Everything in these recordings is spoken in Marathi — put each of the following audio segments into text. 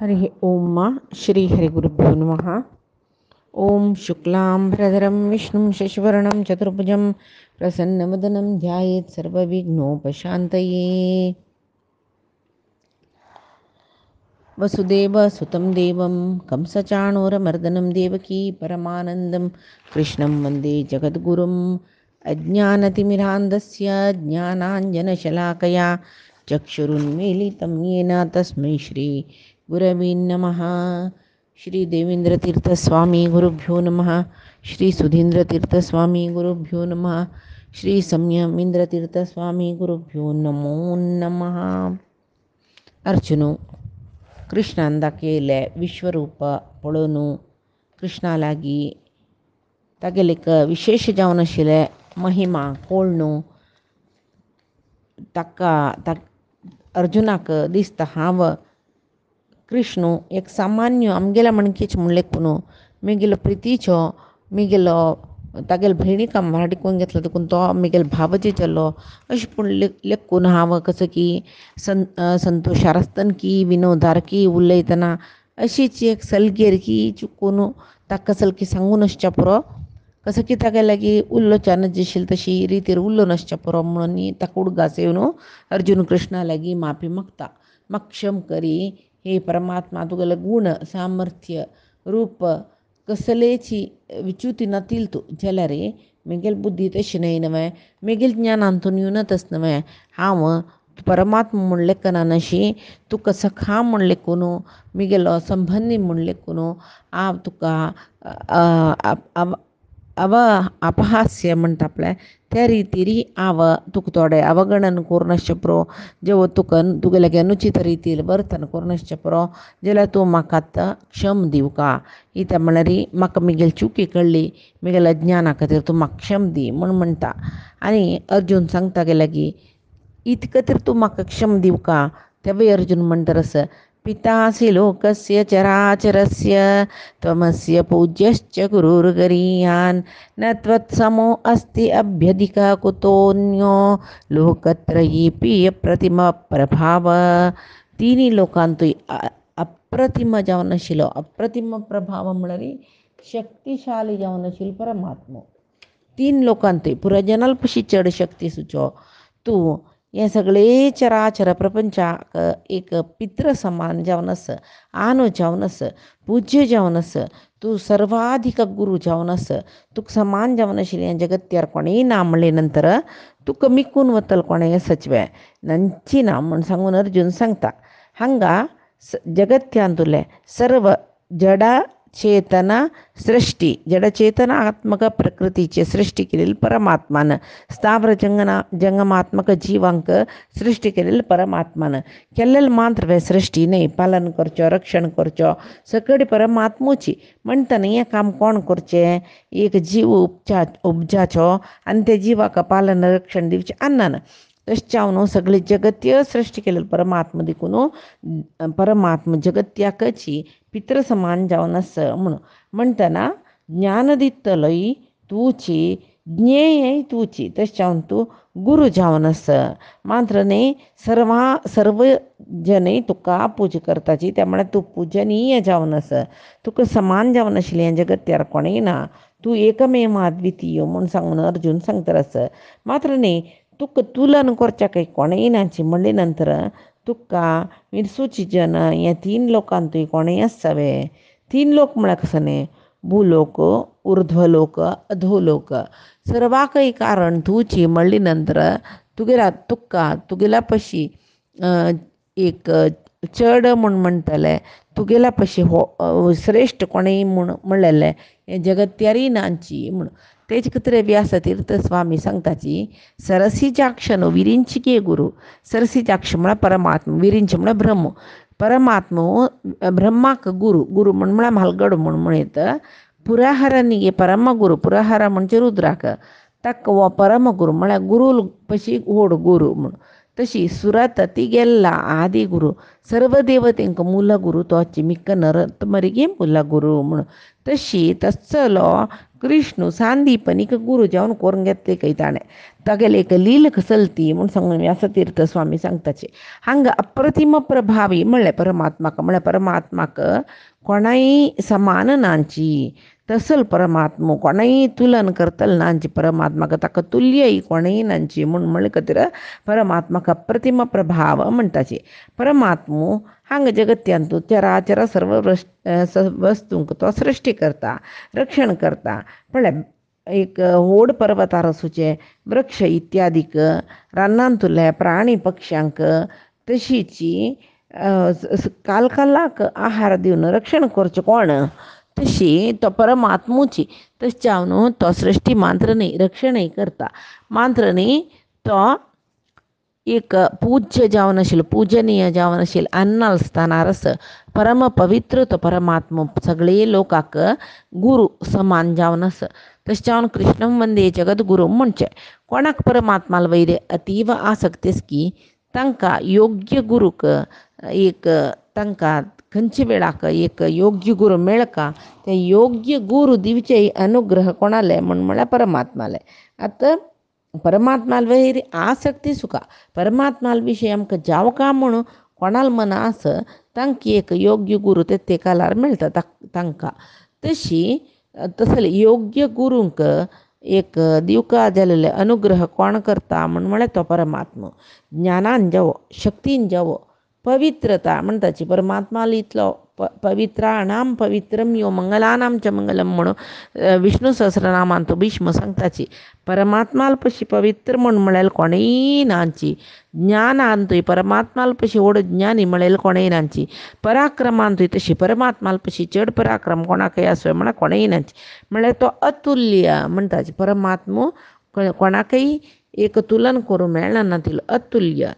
हरि ओम श्री हरिगुरुभ्यो नमः। ओम शुक्लांबरधरं विष्णुं शशिवर्णं चतुर्भुजं प्रसन्नवदनं ध्यायेत् सर्वविघ्नोपशान्तये। वसुदेवसुतं देवं कंसचाणूरमर्दनं देवकी परमानन्दं कृष्णं वन्दे जगद्गुरुम्। अज्ञानतिमिरान्धस्य ज्ञानाञ्जनशलाकया चक्षुरुन्मीलितं येन तस्मै श्रीगुरवे नमः। श्री देवेंद्रतीर्थस्वामी गुरुभ्यो नमः। श्री सुधींद्रतीर्थस्वामी गुरुभ्यो नमः। श्री संयमींद्रतीर्थस्वामी गुरुभ्यो नमो नमः. अर्जुनो कृष्णान दाखयले विश्वरूप पळोवन कृष्णालागी तागेले विशेष जावन आशिल्ले महिमा कळून ताका अर्जुनाक दिसता हांव कृष्ण एक सामान्य आमगेल्या मणकेच म्हणले पूण म्हगेलो प्रितीचो म्हगेलो तागेलो भयणीक हांव वाडकून घेतलो देखून तो म्हगेलो भावजी जालो अशें पूण लेखून हांव कसो की संतोशारस्तनकी विनोदारकी उलयतना अशीच एक सलगेरकी चुकून ताका सलकी सांगून आसच्या पुरो कसो की तागे लागीं उल्लोचान दिशिल्ली तशी रितीर उल्लो नासच्या पुरो म्हणून ताका उडगास येवन अर्जुन कृष्णा लागीं माफी मागता. म्हाका क्षम करी हे परमात्मा तुगेले गुण सामर्थ्य रूप कसलेची विच्युती नतील तू जाल्यार रे म्हगेली बुद्धी तशी न्हय नवे म्हगेल ज्ञानांतून येवनच नवे हांव परमात्मा म्हणले कनानशी तुका सखा म्हणले कोनू म्हगेलो संबंधी म्हणले कोनू हांव तुका अपहास्य म्हणटा पळय त्या रितीरी हांव तुका थोडे अवगणन करून नासचें पुरो जेव तुका तुगेले अनुचित रितीर वर्तन करून नासचें पुरो जाल्यार तूं म्हाका आतां क्षम दिवका कित्याक म्हळ्यार म्हाका म्हगेली चुकी कळ्ळी म्हगेल्या ज्ञाना खातीर तूं म्हाका क्षम दी म्हूण म्हणटा. आनी अर्जून सांगता गेल्या की इतके खातीर तूं म्हाका क्षम दिवका तेव्हा अर्जून म्हणटरस पितासि लोकस्य चराचरस्य त्वमस्य पूज्यश्च गुरुर्गरीयान् न त्वत्समो अस्ति अभ्यधिकः कुतोऽन्यो लोकत्रयीपि प्रतिम प्रभाव. तिनी लोकांतूय अप्रतिम जावन आशिल्लो अप्रतिम प्रभाव म्हळ्यार शक्तिशाली जावन आशिल्लो परमात्मा तीन लोकांतूय पुराय जनाल पशी चड शक्ती सुचो तूं हे सगळे चराचर प्रपंचाक एक पित्र समान जावन आस आनो जावन आस पूज्य जावन आस तूं सर्वाधिक गुरू जावन आस तुका समान जावन आशिल्लें जगत्यार कोणेय ना म्हणले नंतर तुका मिकून वतल कोणेय सचवे नंची ना म्हूण सांगून अर्जून सांगता. हांगा जगत्यांतुले सर्व जडा चेतना सृष्टी जडचेतनात्मक प्रकृतीची सृष्टी केलेली परमात्मान स्थावर जंगमात्मक जीवांक सृष्टी केलेली परमात्मान केल्लेले मात्र वे सृष्टी न्ही पालन करचो रक्षण करचो सकडी परमात्मूची म्हणटना हें काम कोण करचें एक जीव उपजाचो आनी त्या जिवाक पालन रक्षण दिवचें अन्नान तशें न्हू सगळी जगत्य सृष्टी केलेली परमात्मा देखून परमात्मा जगत्याकची पित्र समान जावन आस म्हणटना ज्ञान दितलोय तूची ज्ञेय तूची तशें तूं गुरू जावन आस मात्र न्ही सर्व जन तुका पूजा करताची त्या म्हळ्यार तूं पुजनीय जावन आस तुका समान जावन आशिल्लें हें जगत्यार कोणेय ना तूं एकमेव अद्वितीय म्हूण सांगून अर्जून सांगता आस मात्र न्ही तुका तुलन करच्या काही कोणेय नाची म्हणले नंतर तुका मिरसूची जन हे तीन लोकांतूय कोणेय आसावे तीन लोक म्हळ्यार कसो न्ही भूलोक ऊर्ध्वलोक अधोलोक सर्वाकय कारण तूची म्हणली नंतर तुगेल्या पशी एक चड म्हूण म्हणटले तुगेल्या पशी हो श्रेश्ठ कोणेय म्हूण म्हणलेले हे जगत्यारी नांची म्हूण तेज खातीर व्यासतीर्थ स्वामी सांगताची सरसिजाक्ष न्हू विरिंचिके गुरू सरसिजाक्ष म्हळ्यार परमात्मा विरिंच म्हळ्यार ब्रह्म परमात्मा ब्रह्माक गुरू म्हळ्यार म्हालगडो म्हणत पुराहारानिगे परमगुरू पुराहार म्हणजे रुद्राक ताका हो परमगुरू म्हळ्यार गुरू पशी व्हड गुरू म्हूण तशी सुरत ती गेल्ला आदी गुरू सर्व देवतेंक मूल गुरू तोच मिक्क नरतमरिगे मूल गुरू म्हूण तशी तस्सलो कृष्ण सांदीपनीक गुरु जावन करून घेतले काही ताणे तागेले एक लीलक चलती म्हूण सांगून व्यासतीर्थ स्वामी सांगताचे हांगा अप्रतिम प्रभावी म्हणले परमात्माक कोणाय समान नांची तसल परमात्मो कोणाय तुलन करतल नांची परमात्माक ताका तुल्य कोणाय नांची म्हूण म्हणले खातीर परमात्माक अप्रतिम प्रभाव म्हणटाचे परमात्मो हांगा जगत्यांतू चराचर सर्व वस्तूंक तो सृष्टी करता रक्षण करता म्हणल्यार एक व्हड पर्वतार आसूचे वृक्ष इत्यादीक रानांतुले प्राणी पक्ष्यांक तशीची कालकालाक आहार दिवन रक्षण करचें कोण तशी तो परमात्मूची तशें हांव तो सृश्टी मात्र न्ही रक्षणय करता मात्र न्ही तो एक पूज्य जावन आशिल्लो पूजनीय जावन आशिल्लो अन्नाल स्थानारस परम पवित्र तो परमात्म सगळे लोकांक गुरु समान जावन आसा तशें जावन कृष्णम वंदे जगत गुरू म्हणचें कोणाक परमात्माल वयरे अतीव आसक्तीस की तांकां योग्य गुरूक एक तांकां खंयचे वेळाक एक योग्य गुरू मेळका ते योग्य गुरू दिवचे अनुग्रह कोणाले म्हळ्यार परमात्माले आतां परमात्माल वयर आसक्ती सुका परमात्माल विशय आमकां जावका म्हणून कोणाल मना आस तांकां एक योग्य गुरू ते कालार मेळटा तांकां तशी तसले योग्य गुरूंक एक दिवका जाल्ले अनुग्रह कोण करता म्हळ्यार तो परमात्मा ज्ञानान जावो शक्तीन जावो पवित्रता म्हणटाची परमात्माल इतलो पवित्राणाम पवित्रम यो मंगलानाम च मंगलम म्हणून विष्णू सहस्रनामान तो भीष्म सांगताची परमात्माल पशी पवित्र म्हळ्यार कोणेय नांची ज्ञानांतूय परमात्माल पशी व्हड ज्ञानी म्हळ्यार कोणेय नांची पराक्रमांतूय तशी परमात्माल पशी चड पराक्रम कोणाकय आसय म्हळ्यार कोणेय नांची म्हळ्यार तो अतुल्य म्हणटाची परमात्मो कोणाकय एक तुलन करूं मेळना ना तिलो अतुल्य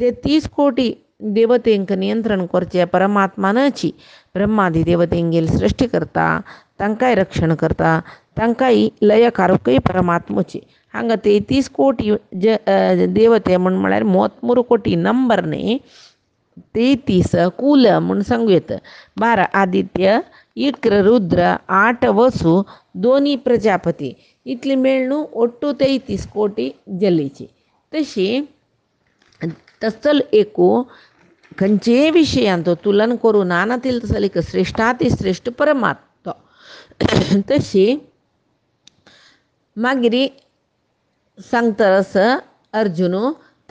33 कोटी देवतेंक नियंत्रण करचे परमात्मानची ब्रह्मादी देवतेंगेल सृष्टी करता तांकांय रक्षण करता तांकांय लयकारूकय परमात्मची हांगा 33 कोटी देवते म्हळ्यार 33 कोटी नंबर न्ही 33 कुल म्हूण सांगूं येता 12 आदित्य इक्र रुद्र 8 वसु 2 प्रजापती इतली मेळून ಒಟ್ಟು 33 कोटी जलीची तशी तसल एकू खंयचेय विशयांत तुलन करून नानातील तसले एक श्रेष्ठाती श्रेष्ठ परमात्मा तशी मागीर सांगतरस अर्जुन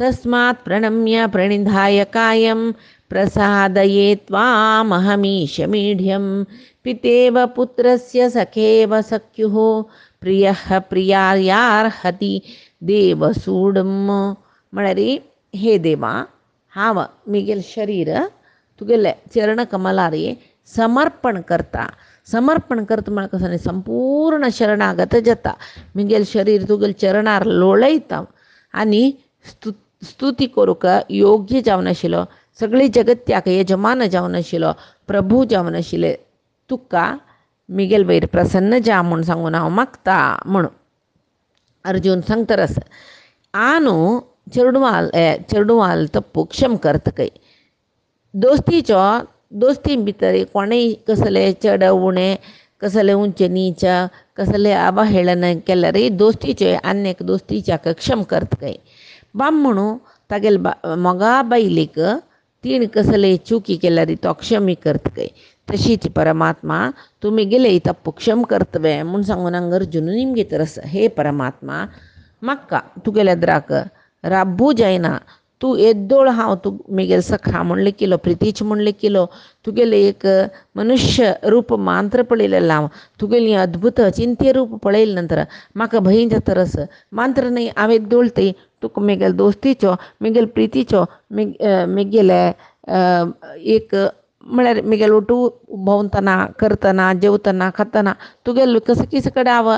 तस्मात् प्रणम्य प्रणिधाय कायं प्रसादये त्वामहमीश मीढ्यं पितेव पुत्रस्य सखेव सख्युः प्रियः प्रियायार्हति देवसूडं म्हळ्यार हे देवा हांव मिगेल शरीर तुगेले चरण कमलारी समर्पण करता म्हळ्यार कसं संपूर्ण शरणागत जाता मिगेल शरीर तुगेल चरणार लोळयता आनी स्तुती करूंक योग्य जावन आशिल्लो सगळी जगत्याक यजमान जावन आशिल्लो प्रभू जावन आशिल्ले तुका मिगेल वयर प्रसन्न जा म्हूण सांगून हांव मागता म्हणून अर्जुन सांगतरस आनु चेडवाल तप्पू क्षम करतकय दोस्ती भितर कोणेय कसले चड उणे कसले उंच नीच कसले अवहेळन केल्यार दोस्तीचे अन्यक दोस्तीच्याक क्षम करतकय बामणू तागेल मोगा बायलेक तीन कसले चुकी केल्यार तो क्षमी करतकय तशीच परमात्मा तुमी गेले तप्पू क्षम करतवे म्हूण सांगून हांगा अर्जुन निमगे तरस हे परमात्मा म्हाका तुगेल्या द्राक राब्बू जायना तूं येद्दोळ हांव तूं मिगेल सखा म्हूण लेखिल्लो प्रितीच म्हूण लेखिल्लो तुगेले एक मनुष्य रूप मात्र पळयलेलो हांव तुगेली अद्भुत चिंत्य रूप पळयले नंतर म्हाका भंय जातरस मात्र न्ही हांव येद्दोळ ते तुका मिगेल दोस्तीचो मिगेल प्रितीचो मिगेले एक म्हळ्यार मिगेल उठू भोंवतना करतना जेवतना खातना तुगेल कसे कडेन हांव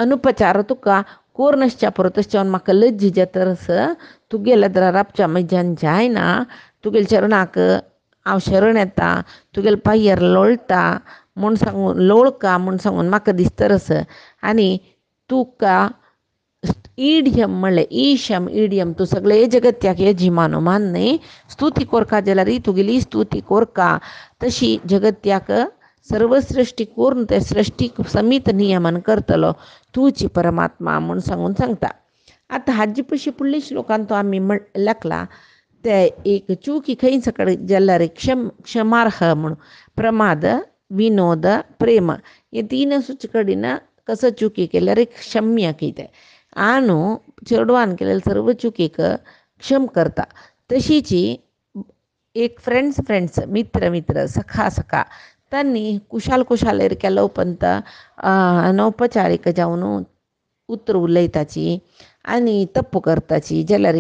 अनुपचार तुका कोर्नसच्या परतच्यान म्हाका लज्ज जातरस तुगेले दर राबच्या म्हज्यान जायना तुगेल चरणाक हांव शरण येता तुगेल पांयार लोळटा म्हूण सांगून लोळका म्हूण सांगून म्हाका दिसतरस आनी तुका ईड्यम म्हणलें ईशम ईड्यम तूं सगळे जगत्याक यजिमान न्ही स्तुती कोरका जाल्यार तुगेली स्तुती कोरका तशी जगत्याक सर्व सृष्टी कोरून ते सृष्टी समीत नियमन करतलो तूची परमात्मा म्हणून सांगता. आता हाजी पशी पुढल्या श्लोकांत तो आम्ही लेखला ते एक चूकी खंयच कडे जल्लारे क्षमार्ह म्हणून प्रमाद विनोद प्रेम हे तीन सूच कडेन कसं चुकी केल्यार क्षम्य कितें आणू चेडवान केलेल्या सर्व चुकीक क्षम करता. तशीची एक फ्रेंड्स मित्र सखा त्यांनी कुशाल केलो पंत अनौपचारीक जावन उतर उलयताची आनी तप्प करताची जाल्यार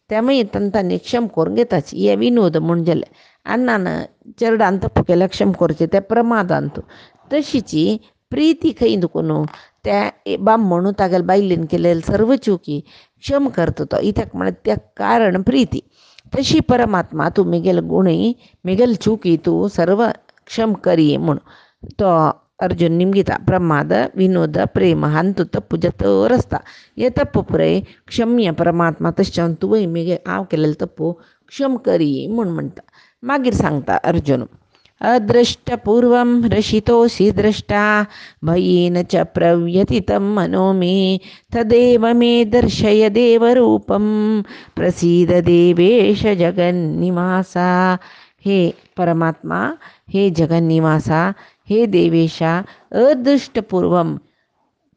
त्यामुळे तांणी क्षम करून घेताची हे विनोद म्हूण जाले. अन्नान चेडवान तप्प केल्यार क्षम करचे ते प्रमादांत. तशीची प्रीती खंय दुखून त्या बामणू तागेल बायलेन केलेले सर्व चुकी क्षम करता तो इत्याक म्हण त्या कारण प्रीती. तशी परमात्मा तू मिगेल गुणी मिगेल चुकी तू सर्व क्षम करी म्हूण तो अर्जुन निमगिता. प्रमाद विनोद प्रेम हांतू तप्पು जतो रस्ता हे तप्पು पुरय क्षम्य परमात्मा तशें तुवें मिगे हांव केलेले तप्पು क्षम करी म्हूण म्हणटा. मागीर सांगता अर्जुन अदृष्टपूर्वं रशितोऽसि द्रष्टा भयेन च प्रव्यथितं मनो मे तदेव मे दर्शय देवरूपं प्रसीद देवेश जगन्निवासा. हे परमात्मा, हे जगन्निवासा, हे देवेशा, अदृष्टपूर्वम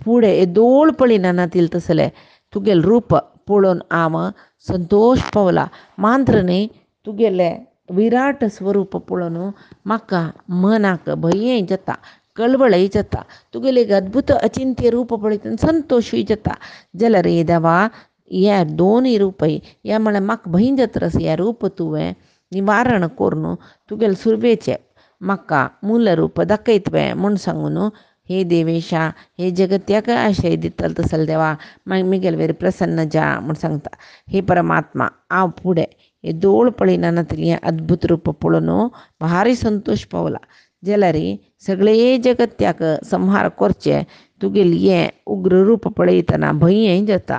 पुढे दोळ पळिनानातील तसले तुगेल रूप पळोवन हांव संतोष पावला. मात्र न्ही तुगेले विराट स्वरूप पळोवन म्हाका मनाक भंय जाता, कळवळय जाता. तुगेले एक अद्भुत अचिंत्य रूप पळयतना संतोषूय जाता. जाल्यार हे देवा हे दोनूय रूपय हे म्हळ्यार म्हाका भंय जाता रस हे रूप तुवें निवारण करून तुगेले सुरवेचे म्हाका मूल रूप दाखयतवें म्हूण सांगून हे देवेशा, हे जगत्याक आशय दितलो तसले देवा मिगेल वेरी प्रसन्न जा म्हूण सांगता. हे परमात्मा हांव फुडें हे दोळ पळयनानातली हें अद्भुत रूप पळोवन भारी संतोष पावला. जाल्यार सगळे जगत्याक संहार करचे तुगेलें हें उग्र रूप पळयतना भंय जाता.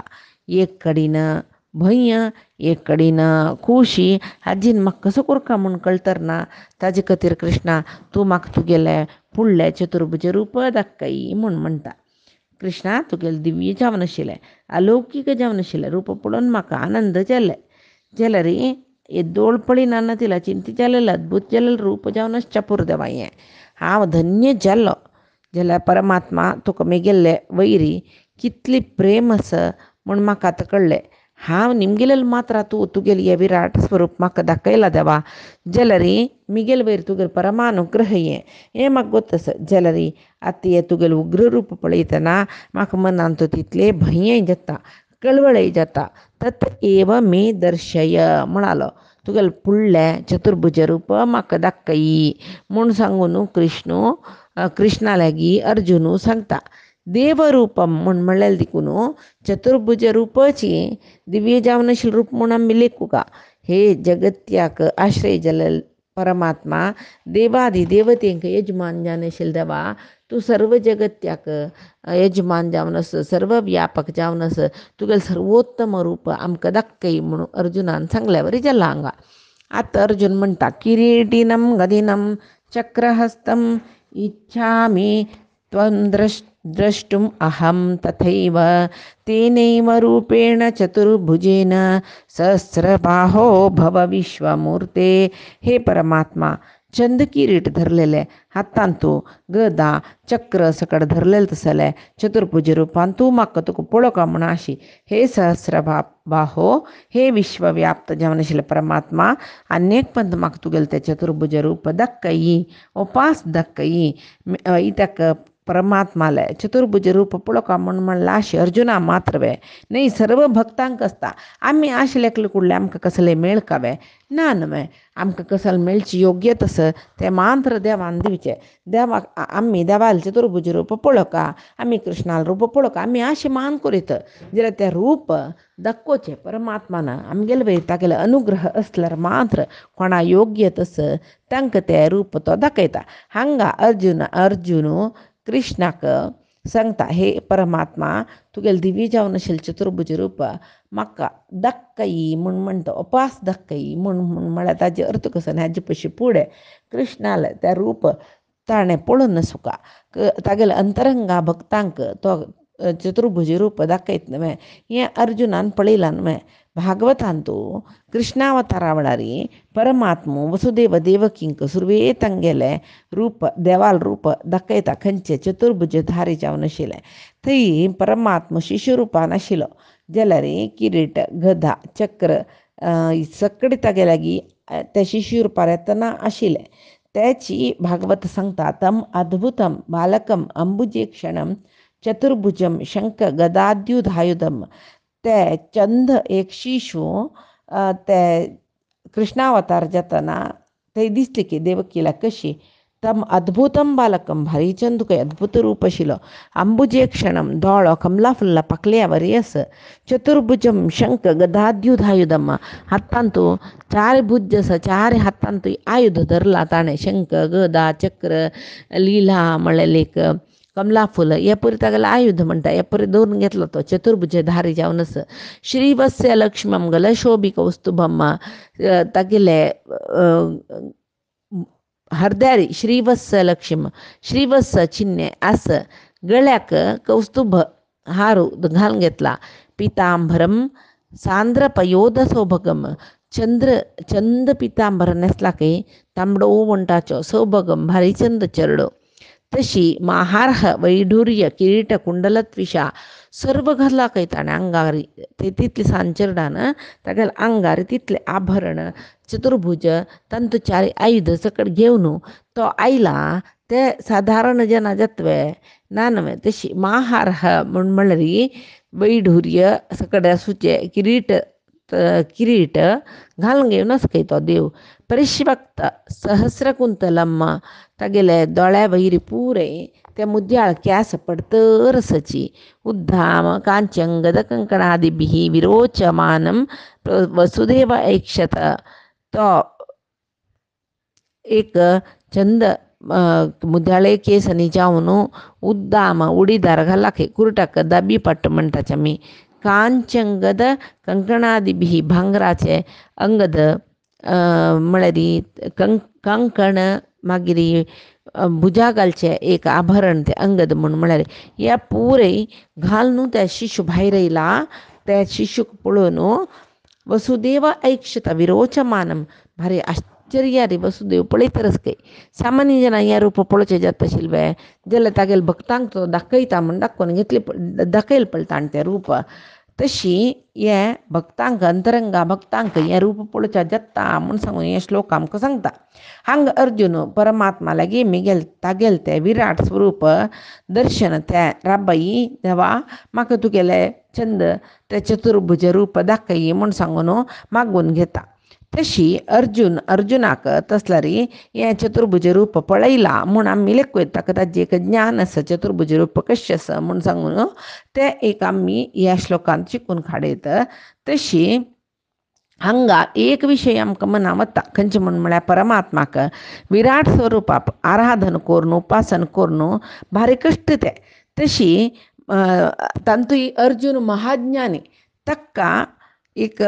एक कडेन भंय एक कडेन खुशी हाजीन म्हाका कसो करता म्हूण कळतर ना. ताजे खातीर कृष्णा तूं म्हाका तुगेलें फुडलें चतुर्भुज रूप दाखय म्हूण म्हणटा. कृष्णा तुगेलें दिव्य जावन आशिल्लें अलौकीक जावन आशिल्लें रूप पळोवन म्हाका आनंद जाले. जाल्यार हे दोळ पळयनाना तिला चिंती जालेलें अद्भुत जालेलें रूप जावन आसच्या पुरो देवा हें हांव धन्य जाल्लो. जाल्यार परमात्मा तुका मिगेल्ले वैरी कितली प्रेम आसा म्हूण म्हाका आतां कळ्ळें. हांव निमगेलेलें मात्र तूं तुगेलें हें विराट स्वरूप म्हाका दाखयला देवा. जाल्यार मिगेल वयर तुगेलें परमानुग्रह हें म्हाका गोत आसा. जाल्यार आतां हें तुगेलें उग्र रूप पळयतना म्हाका मनांत तितलें भंय जाता, कळवळय जाता. तत एव मे दर्शय म्हणालो तुगेलें फुडलें चतुर्भुज रूप म्हाका दाखय म्हूण सांगून कृष्णा लागीं अर्जुनू सांगता. देवरूपम म्हूण म्हणलेलें देखून चतुर्भुज रूपाची दिव्य जावन आशिल्लें रूप म्हूण आमी लेखू का. हे जगत्याक आश्रय जालेले परमात्मा देवादी देवतेंक यजमान जावन आशिल्लें देवा तूं सर्व जगत्याक यजमान जावन आस, सर्व व्यापक जावन आस. तुगेलें सर्वोत्तम रूप आमकां दाखय म्हणून अर्जुनान सांगल्या वरी जालां हांगा. आतां अर्जुन म्हणटा किरीटिनं गदिनं चक्रहस्तं इच्छामि त्वं द्रष्टुम अहं तथैव तेनैव रूपेण चतुर्भुजेन सहस्रबाहो भव विश्वमूर्ते. हे परमात्मा चंद किरीट धरलेले हातान तूं गदा चक्र सकट धरलेलें तसलें चतुर्भुज रूपान तूं म्हाका तुका पळोवका म्हण आशी. हे सहस्रबाहो हे विश्वव्याप्त जावन आशिल्लें परमात्मा अनेक पंत म्हाका तुगेलें तें चतुर्भुज रूप दाखय उपास दाखय. इत्याक परमात्माले चतुर्भुज रूप पळोवका म्हूण म्हणलां आशी अर्जुना मात्रवे न्ही सर्व भक्तांक आसता. आमी आश लेखले कुडले आमकां कसलें मेळ कावे ना न्हय. आमकां कसलें मेळची योग्यता आसा तें मात्र देवान दिवचें. देवाक आमी देवालें चतुर्भुज रूप पळोवका आमी कृष्णालें रूप पळोवका आमी आश मान करीत जाल्यार तें रूप दाखोवचें परमात्मान. आमगेले वयर तागेलो अनुग्रह असल्यार मात्र कोणा योग्यता आसा तांकां तें रूप तो दाखयता. हांगा अर्जुन कृष्णाक सांगता हे परमात्मा तुगेलें दिव्य जावन आशिल्लें चतुर्भुज रूप म्हाका दाखय म्हूण म्हणटा. उपास दाखय म्हूण म्हळ्यार ताजे अर्थ कसो आनी हाजे पयशे फुडें कृष्णाले तें रूप ताणे पळून सुका तागेले अंतरंगा भक्तांक तो चतुर्भुजी रूप दाखयत नवे हें अर्जुनान पळयलां नवे भागवतांतू कृष्णावतारावळारी परमात्मो वसुदेव देवकींक सुरवे तांगेले रूप देवाल रूप दाखयता खंयचे चतुर्भुज धारी जावन आशिल्ले थंय परमात्म शिशुरूपान आशिल्लो जाल्यार किरीट गदा चक्र सकडी तागे लागीं त्या शिशुरूपार येतना आशिल्ले त्याची भागवत सांगता तम अद्भुतम बालकम अंबुजे क्षणम चतुर्भुजम शंख गदाद्युधायुधम ते चंद एक शिशु ते कृष्णावतार जातना ते दिसले की देवकीला कशी तम अद्भुतम बालकम भारी चंद तुका अद्भुत रूप आशिल्लो अंबुजे क्षणम धोळो कमला फुल्ला पाकल्या येस चतुर्भुजम शंख गदाद्युधायुधम हातांतू चार भुज आसा चार हातांतू आयुध धरला ताणें शंख गदा चक्र लिला म्हळेलेक कमला फुल हे परी तागेलें आयुध म्हणटा हे परी दवरून घेतलो तो चतुर्भुज धारी जावनस श्रीवत्स्य लक्ष्मम गलशोभी कौस्तुभम तागेले हरद्यारी श्रीवत्स लक्ष्म श्रीवत्स चिन्हे आस गळ्याक कौस्तुभ हारू घालून घेतला पितांबरम सांद्र पयोध सौभगम चंद पितांबर नेसला की तांबडो वंटाचो सौभगम भारी चंद चरडो तशी महार्ह वैढूर्य किरीट कुंडलत्विषा सर्व घातला काही ताणें आंगारी ते तितले सांचरडान तागेले आंगार तितले आभरण चतुर्भुज तंतुचारी आयुध सकट घेवन तो आयला ते साधारण जना जातवे ना नवे तशी महार्ह म्हणल्यार वैढूर्य सकट आसूचे किरीट घालून घेवनच खंय तो देव परिश्वक्त सहस्रकुंतलम तागेले दोळ्या वैरी पुरे ते मुद्याळ क्यास पडतरसची उद्धाम कांचन गद कंकणादिभिः विरोचमानम वसुदेव ऐक्षत तो एक चंद मुद्याळे केसनी जावन उद्दाम उडीदार घालाके कुर्टाक दाबी पट्ट म्हणटाचे आमी कांचंगद कंकणादिभिः भांगराचे अंगद म्हळ्यार कंकण मागीर भुजा घालचे एक आभरण ते अंगद म्हळ्यार ह्या पुरे घालून त्या शिशु भायर येयला त्या शिशूक पळोवन वसुदेव ऐक्षत विरोचमानम भारी आश्चर्य रे वसुदेव पळयतरच खंय सामान्य जना हें रूप पळोवचें जाता आशिल्लें जाल्यार तागेले भक्तांक तो दाखयता म्हण दाखोवन घेतले दाखयल पडटा तें रूप तशी हे भक्तांक अंतरंगा भक्तांक हें रूप पळोवचें जाता म्हूण सांगून हें श्लोक आमकां सांगता हांगा अर्जुन परमात्मा लागीं मिगेल तागेल तें विराट स्वरूप दर्शन तें राबाई देवा म्हाका तुगेलें छंद तें चतुर्भुज रूप दाखय म्हूण सांगून मागून घेता तशी अर्जुनाक तसल्यार हें चतुर्भुज रूप पळयलां म्हूण आमी लेखून ताका ताजें एक ज्ञान आसा चतुर्भुज रूप कशें आसा म्हूण सांगून तें एक आमी ह्या श्लोकांत शिकून काडयत तशी हांगा एक विशय आमकां मनां वता खंयचें म्हळ्यार परमात्माक विराट स्वरुपाक आराधन करून उपासन करून भारी कश्ट तें तशी तांतूय अर्जुन महाज्ञानी ताका एक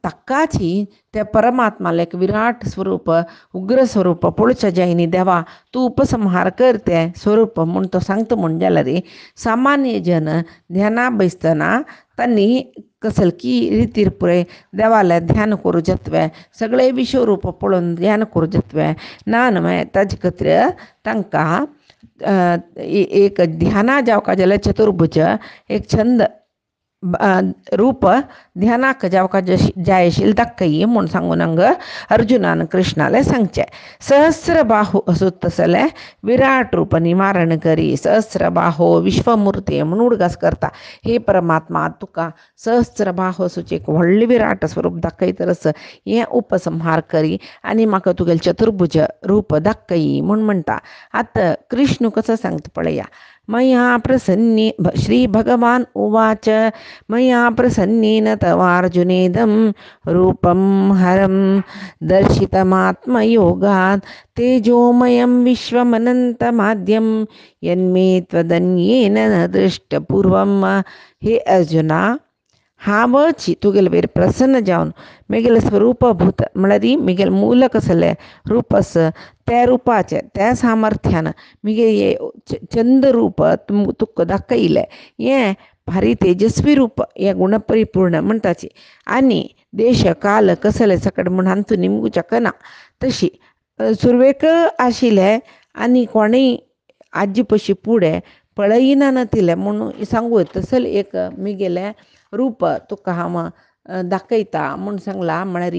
ताकाची त्या परमात्माला एक विराट स्वरूप उग्र स्वरूप पळोवचें जाय न्ही देवा तूं उपसंहार कर तें स्वरूप म्हूण तो सांगता म्हूण जाल्यार सामान्य जन ध्याना बसतना तांणी कसलकी रितीर पुरे देवाला ध्यान करूं जातवे सगळे विश्वरूप पळोवन ध्यान करूं जातवे ना न्हय ताजे खातीर तांकां एक ध्याना जावका जाल्यार चतुर्भुज एक छंद रूप ध्यानाक जावका जाय आशिल्लें दाखय म्हूण सांगून हांगा अर्जुनान कृष्णाले सांगचें सहस्र बाहू असोत तसले विराट रूप निवारण करी सहस्र बाहो विश्वमूर्ती म्हूण उडगास करता हे परमात्मा तुका सहस्र बाहो असोचें एक व्हडलें विराट स्वरूप दाखय तरच हें उपसंहार करी आनी म्हाका तुगेलें चतुर्भुज रूप दाखय म्हूण म्हणटा आतां कृष्ण कसो सांगता पळया मया प्रसन्ने श्री भगवान उवाच मया प्रसन्नेन तवार्जुनेदं रूपं हरं दर्शितमात्मयोगात् तेजोमयं विश्वमनन्तमाद्यं यन्मे त्वदन्येन न दृष्टपूर्वं हे अर्जुना हावची तुगेले वेर प्रसन्न जावन म्हगेलें स्वरूपभूत म्हळ्यार म्हगेलें मूल कसलें रूप आसा त्या रुपाचे त्या सामर्थ्यानं मिगे ये चंद रूप तुक दाखयलें हें भारी तेजस्वी रूप हे गुणपरिपूर्ण म्हणटाची आनी देश काल कसले सकड म्हण हांतू निमगू चकना तशी सुरवेक आशिल्ले आनी कोणेय आजी पशी फुडें पळयना नातिले म्हणून सांगू तसल एक मिगेले रूप तुका हांव दाखयता म्हूण सांगला म्हळ्यार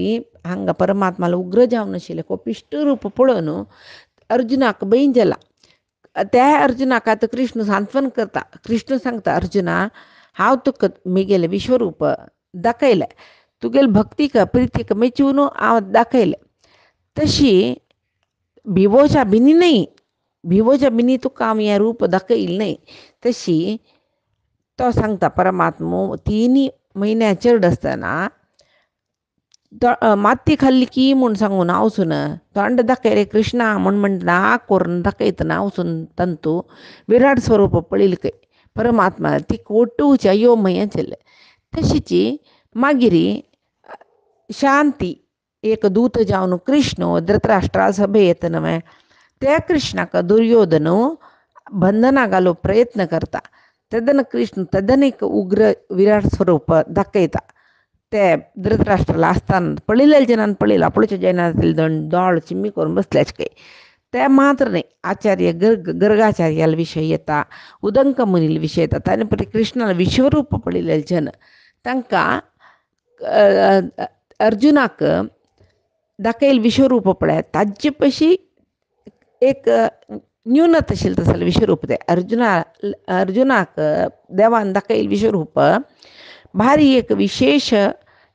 हांगा परमात्माला उग्र जावन नाशिल्ले कोपिश्ट रूप पळोवन अर्जुनाक भंय जाला त्या अर्जुनाक आतां कृष्ण सांत्वन करता कृष्ण सांगता अर्जुना हांव तुका मिगेले विश्वरूप दाखयलें तुगेले भक्तीक प्रितीक मेचून हांव दाखयलें तशी भिवोच्या बिनी न्ही भिवोच्या बिनी तुका हांव हें रूप दाखयलें न्ही तशी तो सांगता परमात्मो 3 म्हयन्या चड आसतना माती खाल्ली की म्हूण सांगून हांव वचून तोंड दाखय रे कृष्णा म्हूण म्हणटा करून दाखयतना वचून तंतू विराट स्वरूप पळयलें खंय परमात्मा ती कोटूच्या यो म्हयन्या चल्ले तशीची मागीर शांती एक दूत जावन कृष्ण धृतराष्ट्रा सभे येता न्हय त्या कृष्णाक दुर्योधन बंधना घालूंक प्रयत्न करता तेदन कृष्ण तेदन एक उग्र विराट स्वरूप दाखयता ते धृतराष्ट्राला आसतना पळयलेल्या जनान पळयला आपणच्या जनातील दोळ चिम्मी करून बसल्याच खंय ते मात्र न्ही आचार्य गर्गाचार्याला विशय येता उदंक मुनील विशय येता ताणे परी कृष्णाला विश्वरूप पळयलेले जन तांकां अर्जुनाक दाखयल विश्वरूप पळय ताजे पशी एक न्यूनत आशिल्लें तसलें विश्वरूप तें अर्जुनाक देवान दाखयल विश्वरूप भारी एक विशेष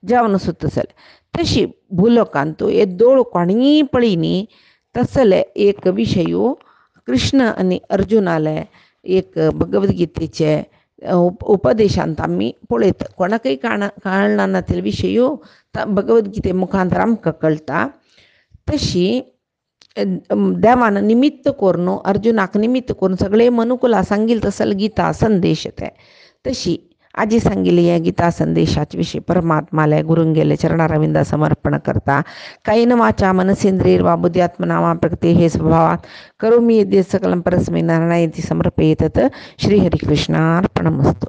जावन सुद्दां तसलें तशी भुलोकांतू हे दोळ कोणीय पळयनी तसले एक विशयू कृष्ण आनी अर्जुनाले एक भगवद्गीतेचे उपदेशांत आमी पळयता कोणाकय कळना नातिले विशयू भगवद्गीते मुखांतर आमकां कळटा तशी देवान निमित्त करून अर्जुनाक निमित्त करून सगळे मनुकुला सांगिल्ले तसले गीता संदेश ते तशी आजी सांगिल्ली हे गीता संदेशाचे विशीं परमात्माले गुरुंगेले चरणारविंदा समर्पण करता कायेन वाचा मनसेंद्रियैर् वा बुद्ध्यात्मना वा प्रकृते हे स्वभावात् करोमि यद्यत् सकलं परस्मै नारायणायेति समर्पयेत् श्रीहरिकृष्णार्पणमस्तु।